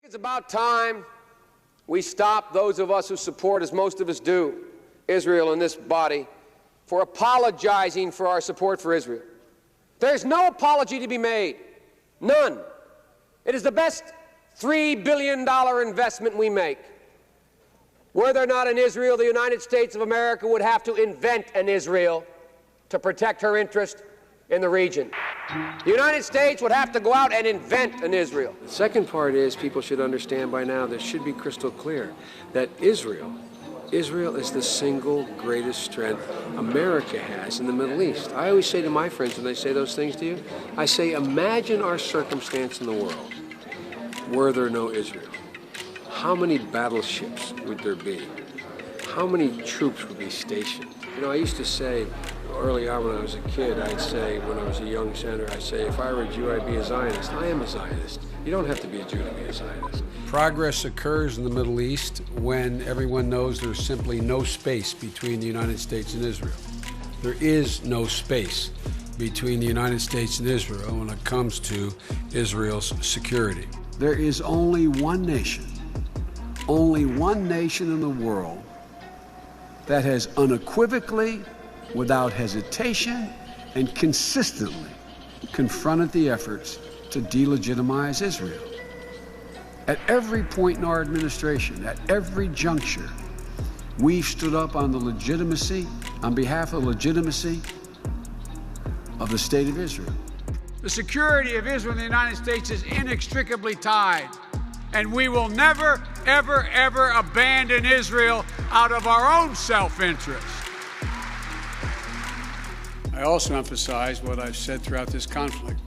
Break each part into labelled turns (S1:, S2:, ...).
S1: It's about time we stop, those of us who support, as most of us do, Israel in this body, for apologizing for our support for Israel. There's no apology to be made. None. It is the best $3 billion investment we make. Were there not an Israel, the United States of America would have to invent an Israel to protect her interest in the region. The United States would have to go out and invent an Israel.
S2: The second part is people should understand by now, that should be crystal clear, that Israel is the single greatest strength America has in the Middle East. I always say to my friends when they say those things to you, I say, imagine our circumstance in the world were there no Israel. How many battleships would there be? How many troops would be stationed? You know, I used to say, early on when I was a kid, I'd say, when I was a young senator, I'd say, if I were a Jew, I'd be a Zionist. I am a Zionist. You don't have to be a Jew to be a Zionist.
S3: Progress occurs in the Middle East when everyone knows there's simply no space between the United States and Israel. There is no space between the United States and Israel when it comes to Israel's security. There is only one nation in the world that has unequivocally, without hesitation, and consistently confronted the efforts to delegitimize Israel. At every point in our administration, at every juncture, we've stood up on behalf of the legitimacy of the state of Israel.
S4: The security of Israel and the United States is inextricably tied, and we will never, ever, ever abandon Israel out of our own self-interest. I also emphasize what I've said throughout this conflict.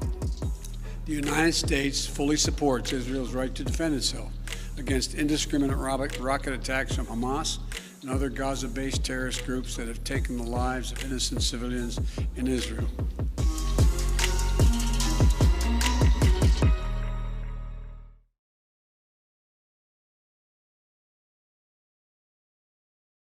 S4: The United States fully supports Israel's right to defend itself against indiscriminate rocket attacks from Hamas and other Gaza-based terrorist groups that have taken the lives of innocent civilians in Israel.